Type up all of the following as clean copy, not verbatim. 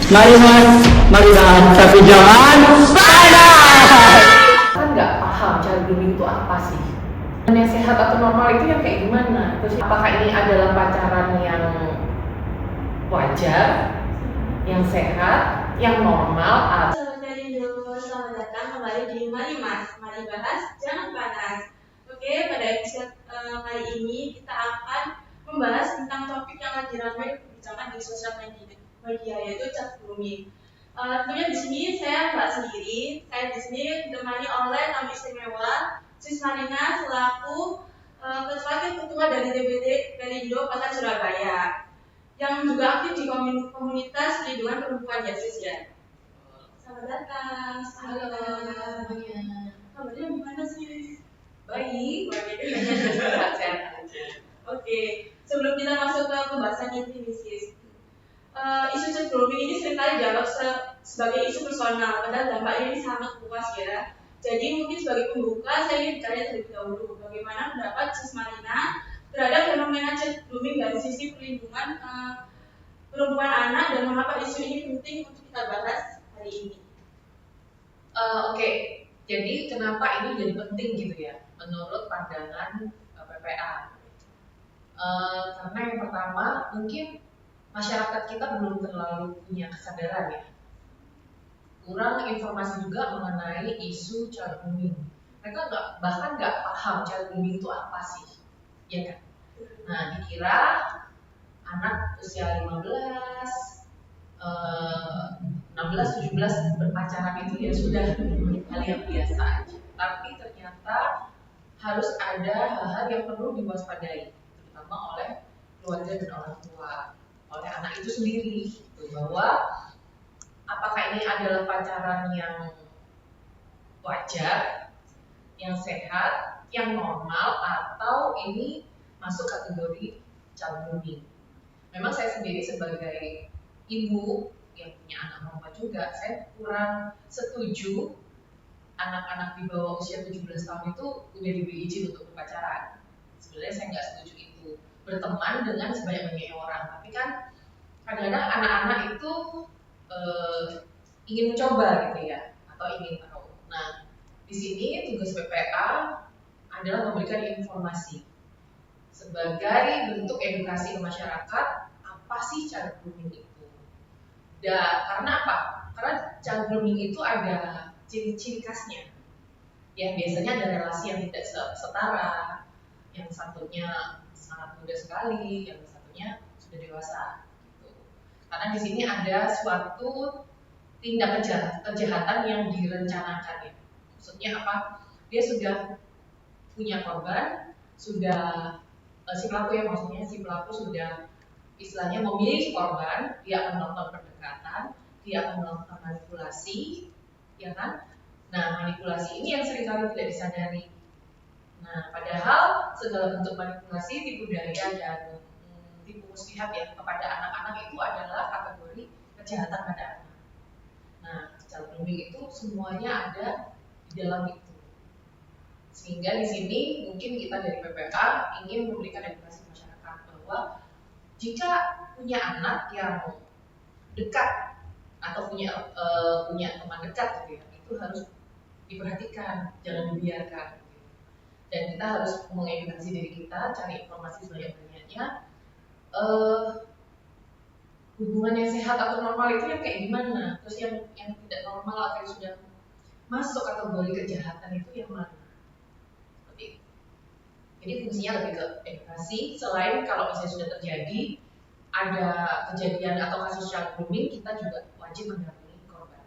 Mari mas, tapi jangan panas. Kan nggak paham child grooming itu apa sih? Yang sehat atau normal itu yang kayak gimana? Terus apakah ini adalah pacaran yang wajar, yang sehat, yang normal, atau Selamat datang kembali di Mari Mas, mari bahas jangan panas. Oke, pada episode kali ini kita akan membahas tentang topik yang lagi ramai diperbincangkan di sosial media yaitu child grooming. Tentunya di sini saya nggak sendiri, saya di sini ditemani oleh tamu istimewa Sis Marina selaku ketua dari DPD Perindo Kota Surabaya yang juga aktif di komunitas perlindungan perempuan ya Sis ya. Selamat datang. halo semuanya. Kabarnya gimana sih? Baik, sehat aja. Oke, sebelum kita masuk ke pembahasan inti nih sis, isu child grooming ini seringkali dianggap sebagai isu personal, padahal dampaknya ini sangat luas ya. Jadi mungkin sebagai pembuka saya ingin bertanya terlebih dahulu, bagaimana pendapat Sis Marina terhadap fenomena child grooming dari sisi perlindungan perempuan anak dan mengapa isu ini penting untuk kita bahas hari ini. Oke, jadi kenapa ini jadi penting gitu ya menurut pandangan PPA? Karena yang pertama mungkin masyarakat kita belum terlalu punya kesadaran ya, kurang informasi juga mengenai isu child grooming. Mereka bahkan nggak paham child grooming itu apa sih, ya kan? Nah, dikira anak usia 15, 16, 17 berpacaran itu ya sudah hal yang biasa aja. Tapi ternyata harus ada hal-hal yang perlu diwaspadai, terutama oleh keluarga dan orang tua, oleh anak itu sendiri, gitu, bahwa apakah ini adalah pacaran yang wajar, yang sehat, yang normal, atau ini masuk kategori child grooming. Memang saya sendiri sebagai ibu yang punya anak perempuan juga, saya kurang setuju anak-anak di bawah usia 17 tahun itu udah diberi izin untuk berpacaran. Sebenarnya saya nggak setuju itu, berteman dengan sebanyak-banyaknya orang. Tapi kan kadang-kadang anak-anak itu ingin mencoba gitu ya, atau ingin tahu. Nah, di sini tugas PPA adalah memberikan informasi sebagai bentuk edukasi ke masyarakat, apa sih child grooming itu. Karena apa? Karena child grooming itu ada ciri-ciri khasnya. Ya, biasanya ada relasi yang tidak setara, yang satunya sangat muda sekali, yang satunya sudah dewasa. Gitu. Karena di sini ada suatu tindak kejahatan yang direncanakan ya. Maksudnya apa? Dia sudah punya korban, sudah si pelaku ya, maksudnya si pelaku sudah istilahnya memilih korban, dia akan melakukan pendekatan, dia akan melakukan manipulasi, ya kan? Nah, manipulasi ini yang seringkali tidak disadari. Nah, padahal segala bentuk manipulasi, tipu daya dan tipu muslihat ya kepada anak-anak itu adalah kategori kejahatan pada anak. Nah, child grooming itu semuanya ada di dalam itu. Sehingga di sini mungkin kita dari PPA ingin memberikan edukasi masyarakat bahwa jika punya anak yang dekat atau punya teman dekat gitu ya, itu harus diperhatikan, jangan dibiarkan. Dan kita harus mengedukasi diri kita, cari informasi sebanyak-banyaknya. Hubungan yang sehat atau normal itu yang kayak gimana? Terus yang tidak normal atau yang sudah masuk kategori kejahatan itu yang mana? Seperti itu. Jadi fungsinya lebih ke edukasi. Selain kalau misalnya sudah terjadi ada kejadian atau kasus child grooming, kita juga wajib mendampingi korban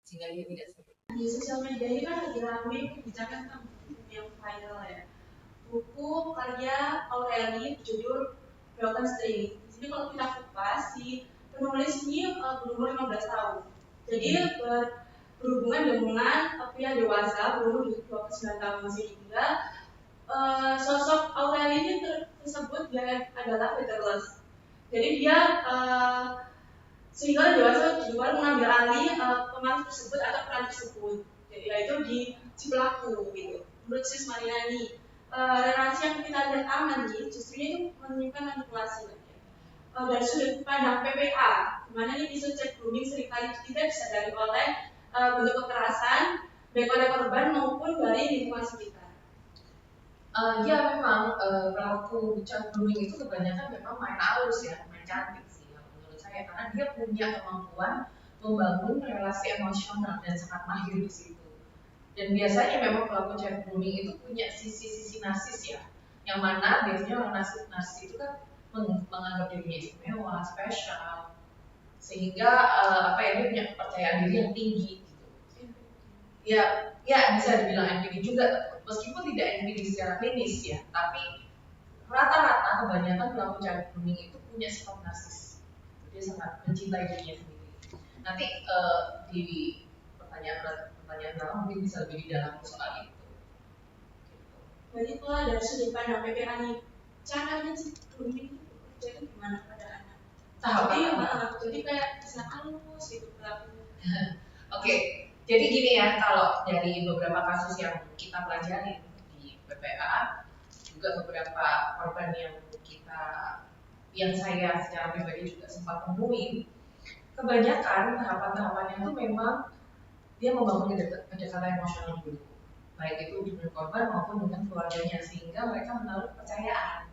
sehingga dia tidak sendiri. Di sosial media ini kan lagi ramai kebijakan tentang buku yang viral ya. Buku karya Aureli berjudul Broken String. Di sini kalau kita kupas, si penulis ini berumur 15 tahun. Jadi berhubungan dengan pria dewasa berumur 29 tahun, sehingga sosok Aureli ini tersebut dia adalah fatherless. Jadi dia sehingga dewasa juga mengambil alih peran tersebut atau peran tersebut, yaitu si pelaku gitu. Menurut Sis Marina ini relasi yang kita lihat aman nih, justru ini menyimpan manipulasi. Dari sudut pandang PPA, dimana nih isu child grooming seringkali tidak disadari oleh bentuk kekerasan baik oleh korban maupun dari lingkungan sekitar. Ya memang pelaku child grooming itu kebanyakan memang main halus ya, main cantik sih menurut saya, karena dia punya kemampuan membangun relasi emosional dan sangat mahir di situ. Dan biasanya memang pelaku child grooming itu punya sisi-sisi narsis ya, yang mana biasanya orang narsis itu kan menganggap dirinya istimewa, spesial, sehingga dia punya kepercayaan diri yang tinggi gitu. Ya bisa dibilang NPD juga, meskipun tidak NPD secara klinis ya, tapi rata-rata kebanyakan pelaku child grooming itu punya sifat narsis. Dia sangat mencintai dirinya sendiri. Nanti di pertanyaan berapa mungkin bisa lebih di dalam soal itu. Jadi kalau dari sudut pandang PPA nih, caranya child grooming itu jadi gimana pada anak? Jadi kayak bisa halus gitu pelaku. Oke, jadi gini ya, kalau dari beberapa kasus yang kita pelajari di PPA, juga beberapa korban yang saya secara pribadi juga sempat temuin, kebanyakan tahapan-tahapannya itu memang dia membangun kedekatan emosional dulu, baik itu dengan korban maupun dengan keluarganya, sehingga mereka menaruh kepercayaan.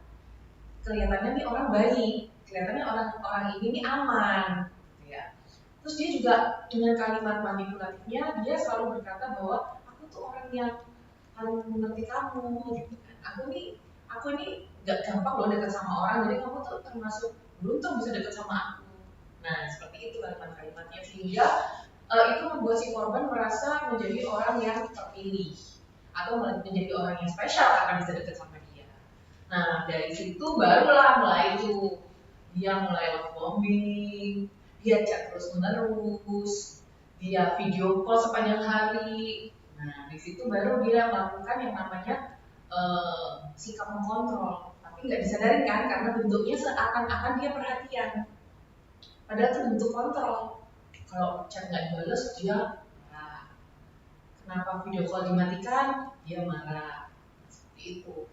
Kelihatannya nih orang baik, kelihatannya orang ini nih aman, ya. Terus dia juga dengan kalimat manipulatifnya dia selalu berkata bahwa aku tuh orang yang paling mengerti kamu, gitu kan. Aku ini gak gampang loh dekat sama orang, jadi kamu tuh termasuk beruntung bisa dekat sama aku. Nah seperti itu kalimat-kalimatnya, sehingga itu membuat si korban merasa menjadi orang yang terpilih atau menjadi orang yang spesial karena bisa dekat sama dia. Nah dari situ barulah mulai dia mulai love bombing, dia chat terus menerus, dia video call sepanjang hari. Nah di situ baru dia melakukan yang namanya sikap mengontrol, tapi nggak disadari kan karena bentuknya seakan-akan dia perhatian, padahal itu bentuk kontrol. Kalau chat nggak dibalas dia marah, kenapa video call dimatikan dia marah, seperti itu.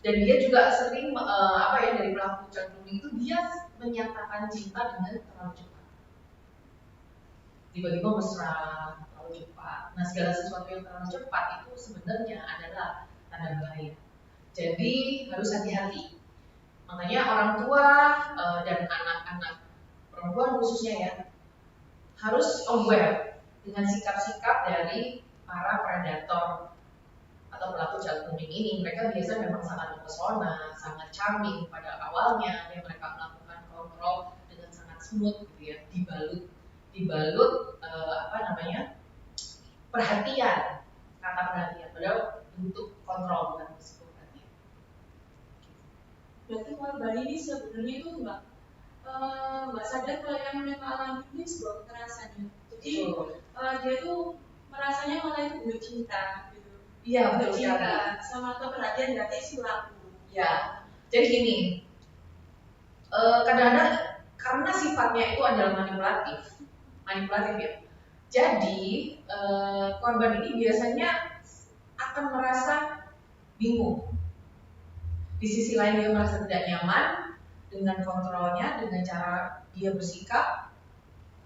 Dan dia juga sering dari pelaku child grooming itu dia menyatakan cinta dengan terlalu cepat, tiba-tiba mesra terlalu cepat. Nah segala sesuatu yang terlalu cepat itu sebenarnya adalah tanda bahaya. Jadi harus hati-hati. Makanya orang tua dan anak-anak perempuan khususnya ya harus aware dengan sikap-sikap dari para predator atau pelaku child grooming ini. Mereka biasa memang sangat mempesona, sangat charming pada awalnya, dan mereka melakukan kontrol dengan sangat smooth gitu ya, dibalut perhatian, kata perhatian, padahal untuk kontrol bukan risiko perhatian. Berarti korban ini sebenarnya itu nggak sadar kalau yang mereka alami ini sebuah kekerasan ya. Jadi dia tuh merasanya malah itu bentuk cinta gitu. Iya, bentuk cinta sama keperhatian berarti si pelaku. Ya, jadi gini, kadang-kadang karena sifatnya itu adalah manipulatif ya. Jadi korban ini biasanya akan merasa bingung. Di sisi lain dia merasa tidak nyaman dengan kontrolnya, dengan cara dia bersikap,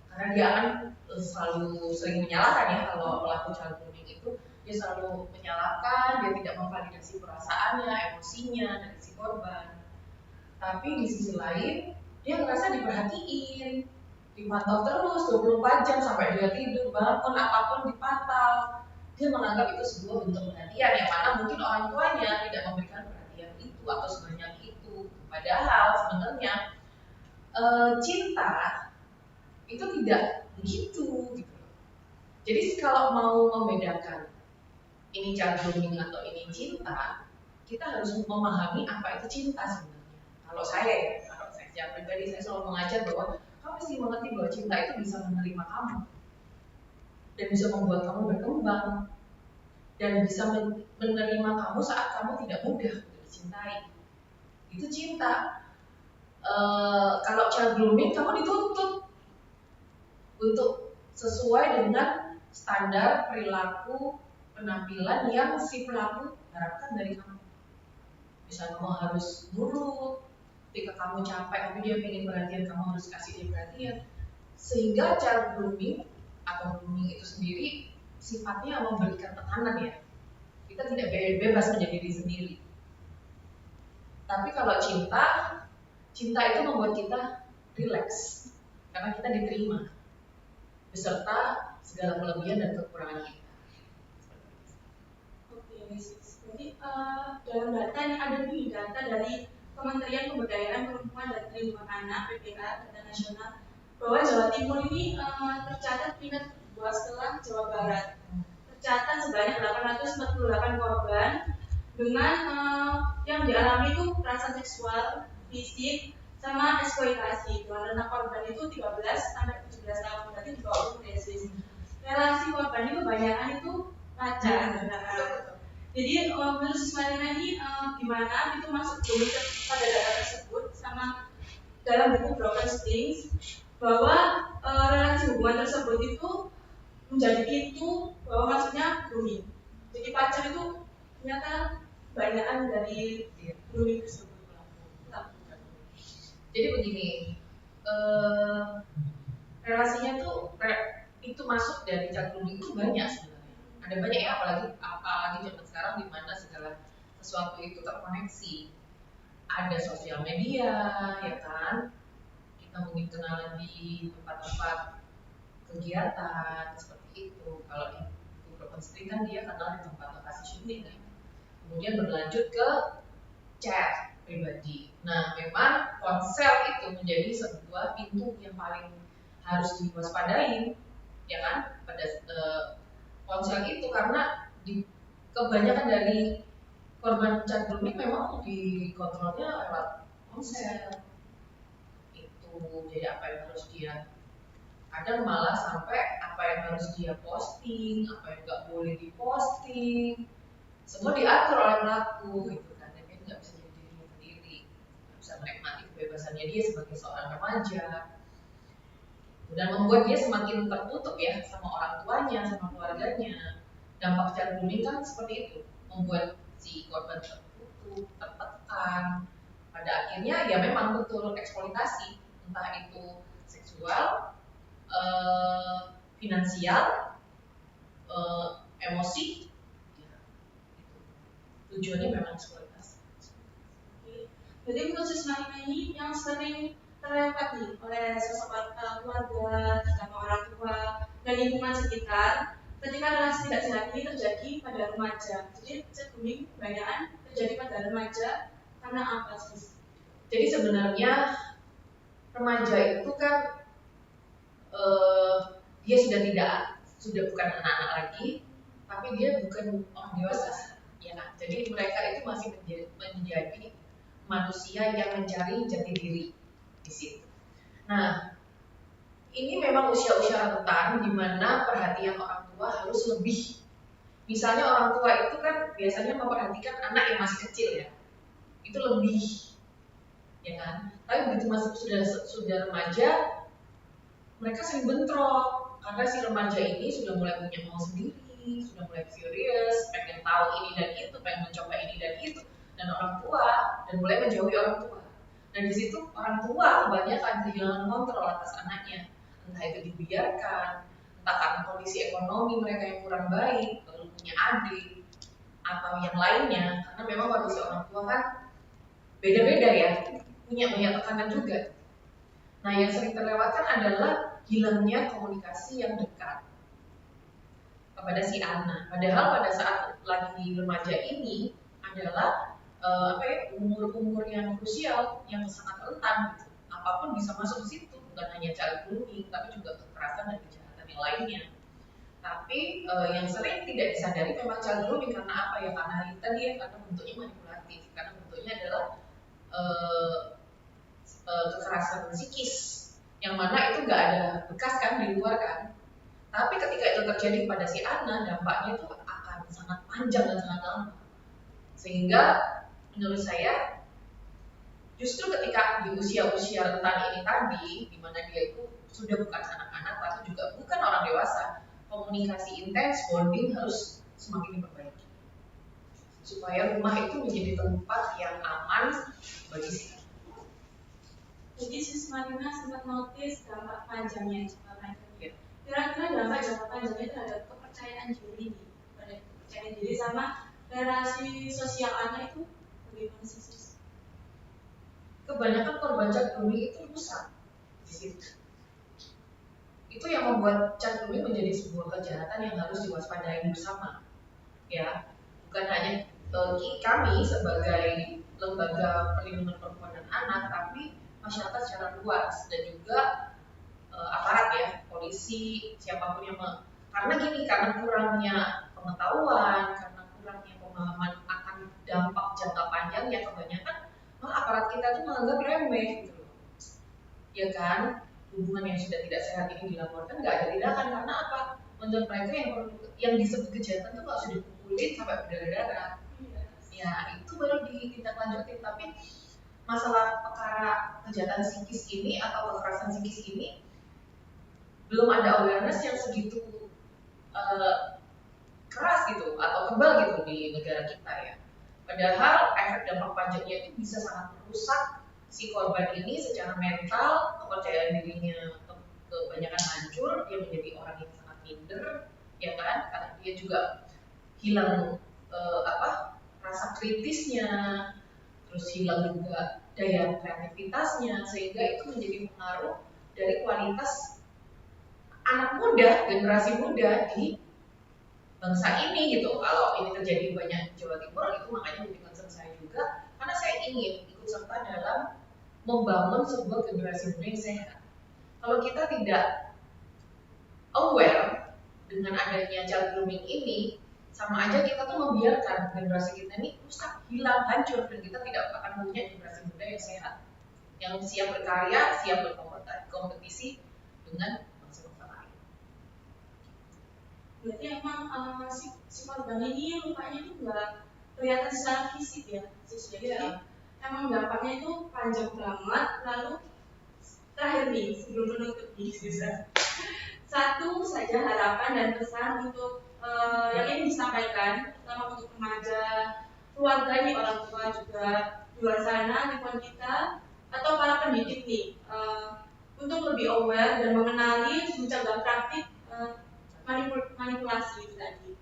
karena dia akan selalu sering menyalahkan ya. Kalau pelaku child grooming itu dia selalu menyalahkan, dia tidak memvalidasi perasaannya, emosinya dari si korban. Tapi di sisi lain dia merasa diperhatiin, dipantau terus 24 jam sampai dia tidur, bangun apapun dipantau. Dia menganggap itu sebuah bentuk perhatian, yang mana mungkin orang tuanya tidak memberikan perhatian itu atau sebanyak itu. Padahal sebenarnya cinta itu tidak begitu gitu. Jadi kalau mau membedakan ini child grooming atau ini cinta, kita harus memahami apa itu cinta sebenarnya. Kalau saya secara pribadi saya selalu mengajar bahwa kamu mesti mengerti bahwa cinta itu bisa menerima kamu dan bisa membuat kamu berkembang dan bisa menerima kamu saat kamu tidak mudah untuk dicintai. Itu cinta. Kalau child grooming kamu dituntut untuk sesuai dengan standar perilaku penampilan yang si pelaku harapkan dari kamu. Misalnya kamu harus nurut, ketika kamu capek tapi dia ingin perhatian, kamu harus kasih dia perhatian. Sehingga child grooming atau grooming itu sendiri sifatnya memberikan tekanan ya. Kita tidak bebas menjadi diri sendiri. Tapi kalau cinta itu membuat kita rileks karena kita diterima beserta segala kelebihan dan kekurangan kita. Oke, jadi dalam data ini ada nih data dari Kementerian Pemberdayaan Perempuan dan Perlindungan Anak (PPK) Data Nasional bahwa Jawa Timur ini tercatat peringkat kedua setelah Jawa Barat. Tercatat sebanyak 848 korban dengan yang dialami itu kekerasan seksual, fisik, sama eksploitasi. Dengan korban itu 13 sampai 17 tahun, berarti di bawah umur ya sis. Relasi korban itu kebanyakan itu pacar. Jadi menurut Marina ini gimana itu masuk dulu pada data tersebut sama dalam buku Broken Strings bahwa relasi hubungan tersebut itu menjadi pintu bahwa maksudnya grooming. Jadi pacar itu ternyata banyakan dari grooming tersebut. Jadi begini, relasinya tuh itu masuk dari child grooming itu banyak sebenarnya. Ada banyak ya, apalagi zaman sekarang di mana segala sesuatu itu terkoneksi. Ada sosial media, ya kan? Kita mungkin kenalan di tempat-tempat kegiatan seperti itu. Kalau di Broken Street kan dia kenal di tempat lokasi syuting kan. Kemudian berlanjut ke chat pribadi. Nah, memang ponsel itu menjadi sebuah pintu yang paling harus diwaspadai, ya kan? Pada ponsel itu karena kebanyakan dari korban child grooming memang dikontrolnya lewat ponsel. Itu jadi apa yang harus dia, kadang malah sampai apa yang harus dia posting, apa yang nggak boleh diposting, semua diatur oleh pelaku gitu kan. Dan dia nggak bisa jadi dirinya sendiri, nggak bisa menikmati kebebasannya dia sebagai seorang remaja, dan membuat dia semakin tertutup ya sama orang tuanya, sama keluarganya. Dampak child grooming kan seperti itu, membuat si korban tertutup, tertekan. Pada akhirnya ya memang betul eksploitasi, entah itu seksual, finansial, emosi, ya, itu. Tujuannya memang eksploitasi. Jadi menurut Marina ini yang sering terlewat nih oleh sosok keluarga, terutama orang tua dan lingkungan sekitar, ketika relasi tidak sehat ini terjadi pada remaja. Jadi grooming kebanyakan terjadi pada remaja karena apa sih? Jadi sebenarnya remaja itu kan dia sudah bukan anak-anak lagi, tapi dia bukan orang dewasa, ya kan? Jadi mereka itu masih menjadi manusia yang mencari jati diri di situ. Nah, ini memang usia-usia rentan di mana perhatian orang tua harus lebih. Misalnya orang tua itu kan biasanya memperhatikan anak yang masih kecil ya, itu lebih, ya kan? Tapi begitu masuk sudah remaja, mereka sering bentrok karena si remaja ini sudah mulai punya mau sendiri, sudah mulai curious, pengen tahu ini dan itu, pengen mencoba ini dan itu, dan orang tua, dan mulai menjauhi orang tua. Dan di situ orang tua kebanyakan kehilangan kontrol atas anaknya, entah itu dibiarkan, entah karena kondisi ekonomi mereka yang kurang baik, lalu punya adik, atau yang lainnya, karena memang kondisi orang tua kan beda-beda ya, punya banyak tekanan juga. Nah, yang sering terlewatkan adalah hilangnya komunikasi yang dekat kepada si anak. Padahal pada saat lagi remaja ini adalah umur-umur yang krusial, yang sangat rentan gitu. Apapun bisa masuk di situ, bukan hanya child grooming, tapi juga kekerasan dan kejahatan yang lainnya. Tapi yang sering tidak disadari memang child grooming karena apa ya? Karena tadi ya, karena bentuknya manipulatif, karena bentuknya adalah kekerasan psikis, yang mana itu nggak ada bekas kan di luar kan. Tapi ketika itu terjadi pada si anak, dampaknya itu akan sangat panjang dan sangat lama. Sehingga menurut saya justru ketika di usia-usia rentan ini tadi, di mana dia itu sudah bukan anak-anak tapi juga bukan orang dewasa, komunikasi intens, bonding harus semakin diperbaiki supaya rumah itu menjadi tempat yang aman bagi si. Jadi Sis Marina sempat notice dampak panjangnya jangka panjangnya. Kira-kira dampak jangka panjangnya terhadap kepercayaan diri nih, pada kepercayaan diri sama relasi sosial anak itu bagaimana sih Sis? Kebanyakan korban child grooming itu rusak di situ. Itu yang membuat child grooming menjadi sebuah kejahatan yang harus diwaspadai bersama. Ya, bukan hanya kami sebagai lembaga perlindungan perempuan dan anak, tapi masyarakat secara luas dan juga aparat ya, polisi, siapapun yang karena gini, karena kurangnya pengetahuan, karena kurangnya pemahaman akan dampak jangka panjangnya, kebanyakan aparat kita tuh menganggap remeh gitu loh. Ya kan, hubungan yang sudah tidak sehat ini dilaporkan nggak ada tindakan karena apa? Menurut mereka yang disebut kejahatan tuh nggak sudah dikumpulin sampai berdarah-darah. Ya itu baru ditindaklanjutin. Tapi masalah perkara kejahatan psikis ini atau kekerasan psikis ini belum ada awareness yang segitu keras gitu atau kebal gitu di negara kita ya. Padahal efek dampak panjangnya itu bisa sangat merusak si korban ini secara mental, kepercayaan dirinya kebanyakan hancur, dia menjadi orang yang sangat minder, ya kan? Karena dia juga hilang rasa kritisnya, terus hilang juga daya kreativitasnya, sehingga itu menjadi pengaruh dari kualitas anak muda, generasi muda di bangsa ini gitu. Kalau ini terjadi banyak di Jawa Timur, itu makanya menjadi concern saya juga, karena saya ingin ikut serta dalam membangun sebuah generasi muda yang sehat. Kalau kita tidak aware dengan adanya child grooming ini, sama aja kita tuh membiarkan generasi kita ini rusak, hilang, hancur, dan kita tidak akan punya generasi muda yang sehat, yang siap berkarya, siap berkompetisi dengan bangsa-bangsa lain. Berarti emang si korban ini lukanya itu nggak kelihatan secara fisik ya, jadi emang dampaknya itu panjang banget. Lalu terakhir nih sebelum menutup nih satu saja harapan dan pesan untuk yang ingin disampaikan, terutama untuk remaja, keluarga nih, orang tua juga di luar sana, lingkungan kita atau para pendidik nih, untuk lebih aware dan mengenali mencegah praktik manipulasi itu tadi.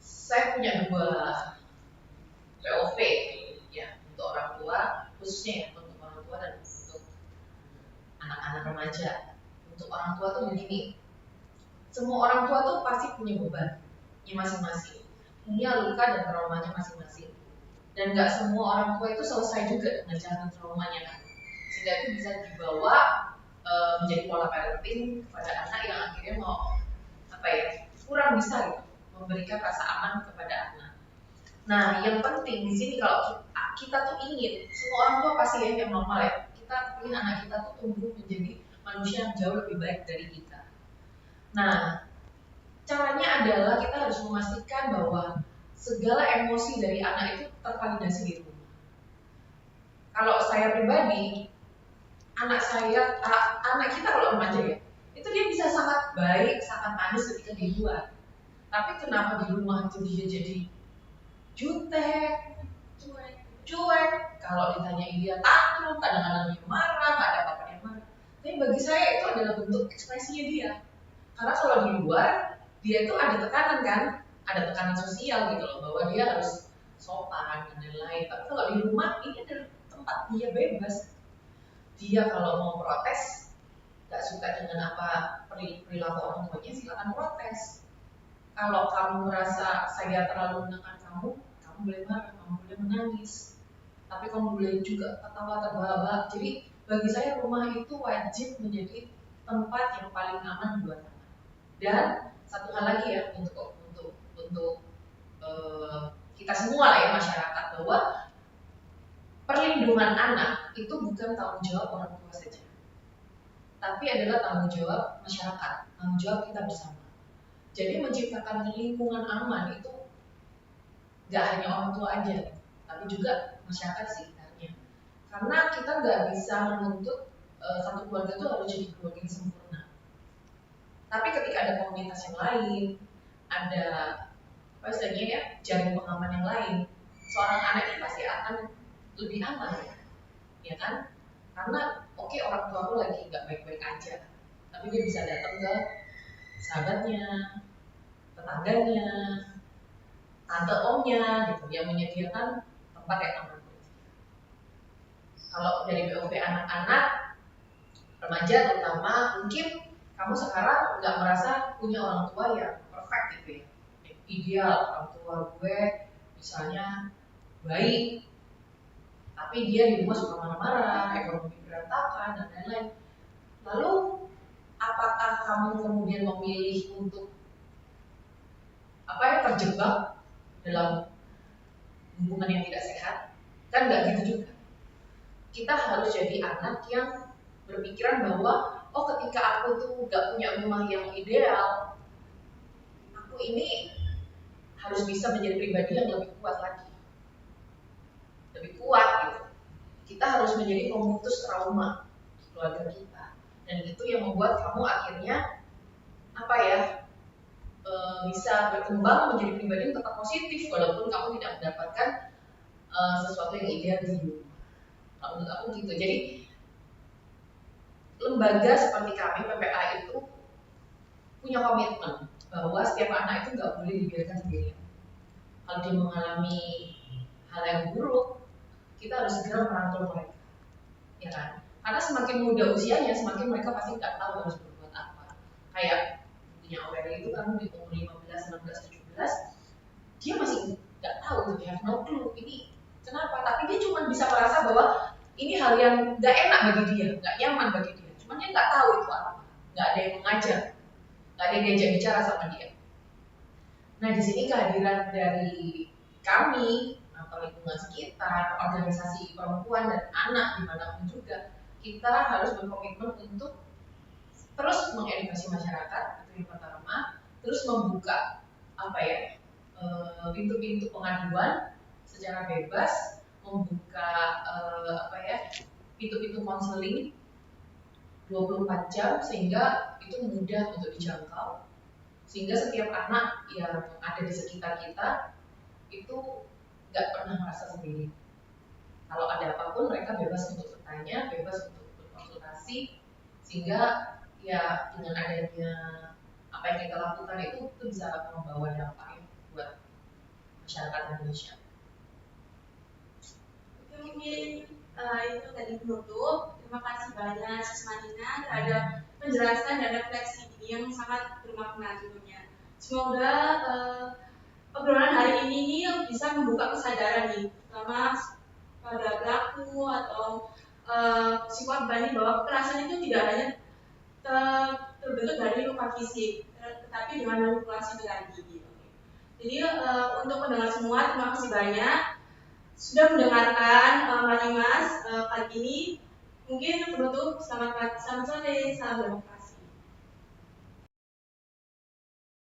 Saya punya dua POV ya untuk orang tua, khususnya ya untuk orang tua dan untuk anak-anak remaja. Untuk orang tua tuh begini, semua orang tua tuh pasti punya bebannya masing-masing, punya luka dan traumanya masing-masing, dan nggak semua orang tua itu selesai juga dengan jalan traumanya kan, sehingga itu bisa dibawa menjadi pola parenting kepada anak yang akhirnya mau kurang bisa gitu memberikan rasa aman kepada anak. Nah, yang penting di sini kalau kita tuh ingin semua orang tua pasti yang normal ya, kita ingin anak kita tuh tumbuh menjadi manusia yang jauh lebih baik dari kita. Nah, caranya adalah kita harus memastikan bahwa segala emosi dari anak itu tervalidasi di rumah. Kalau saya pribadi, anak kita kalau remaja ya, itu dia bisa sangat baik, sangat manis ketika di luar. Tapi kenapa di rumah itu dia jadi jutek, cuek, kalau ditanya dia tantrum, kadang-kadang dia marah, nggak ada apa-apa yang marah. Tapi bagi saya itu adalah bentuk ekspresinya dia. Karena kalau di luar, dia itu ada tekanan kan, ada tekanan sosial gitu loh, bahwa dia harus sopan dan lain-lain. Tapi kalau di rumah, ini adalah tempat dia bebas. Dia kalau mau protes, nggak suka dengan apa perilaku orang tuanya, silakan protes. Kalau kamu merasa saya terlalu menekan kamu boleh marah, kamu boleh menangis, tapi kamu boleh juga ketawa terbahak-bahak. Jadi bagi saya rumah itu wajib menjadi tempat yang paling aman buat anak. Dan satu hal lagi ya untuk kita semua lah ya masyarakat, bahwa perlindungan anak itu bukan tanggung jawab orang tua saja, tapi adalah tanggung jawab masyarakat, tanggung jawab kita bersama. Jadi menciptakan lingkungan aman itu nggak hanya orang tua aja, tapi juga masyarakat sekitarnya. Karena kita nggak bisa menuntut satu keluarga itu harus jadi keluarga yang sempurna. Tapi ketika ada komunitas yang lain, ada apa istilahnya ya, jaring pengaman yang lain, seorang anak ini pasti akan lebih aman, ya kan? Karena oke, orang tua aku lagi nggak baik-baik aja, tapi dia bisa datang ke sahabatnya, tetangganya, tante omnya gitu yang menyediakan tempat yang aman. Kalau dari POV anak-anak, remaja terutama, mungkin kamu sekarang nggak merasa punya orang tua yang perfect gitu ya, ideal. Orang tua gue misalnya baik, tapi dia di rumah suka marah-marah, ekonomi berantakan dan lain-lain. Lalu apakah kamu kemudian memilih untuk terjebak dalam hubungan yang tidak sehat? Kan nggak gitu juga. Kita harus jadi anak yang berpikiran bahwa oh, ketika aku tuh nggak punya rumah yang ideal, aku ini harus bisa menjadi pribadi yang lebih kuat lagi, lebih kuat gitu. Kita harus menjadi pemutus trauma keluarga kita, dan itu yang membuat kamu akhirnya bisa berkembang menjadi pribadi yang tetap positif walaupun kamu tidak mendapatkan sesuatu yang ideal di rumah. Kalau menurut aku gitu. Jadi lembaga seperti kami PPA itu punya komitmen bahwa setiap anak itu nggak boleh dibiarkan sendirian. Kalau dia mengalami hal yang buruk, kita harus segera merangkul mereka, ya kan? Karena semakin muda usianya, semakin mereka pasti nggak tahu harus berbuat apa. Kayak punya Aureli itu kan di umur 15, 16, 17, dia masih nggak tahu tuh, dia have no clue ini kenapa. Tapi dia cuma bisa merasa bahwa ini hal yang nggak enak bagi dia, nggak nyaman bagi dia. Cuman dia nggak tahu itu apa, nggak ada yang mengajar, nggak ada yang diajak bicara sama dia. Nah di sini kehadiran dari kami atau lingkungan sekitar, organisasi perempuan dan anak dimanapun juga, kita harus berkomitmen untuk terus mengedukasi masyarakat, itu yang pertama, terus membuka pintu-pintu pengaduan secara bebas, membuka pintu-pintu konseling 24 jam sehingga itu mudah untuk dijangkau, sehingga setiap anak yang ada di sekitar kita itu nggak pernah merasa sendiri. Kalau ada apapun mereka bebas untuk bertanya, bebas untuk berkonsultasi, sehingga ya dengan adanya apa yang kita lakukan itu bisa membawa dampak buat masyarakat Indonesia. Oke, mungkin itu tadi penutup. Terima kasih banyak Sis Madina terhadap penjelasan dan refleksi ini yang sangat bermakna tentunya. Semoga obrolan hari ini bisa membuka kesadaran nih, terutama pada pelaku atau si korban bahwa kekerasan itu tidak hanya terbentuk dari luka fisik, tetapi dengan manipulasi berarti. Jadi untuk pendengar semua, terima kasih banyak sudah mendengarkan Marimas kali ini. Mungkin penutup, selamat sore, salam demokrasi.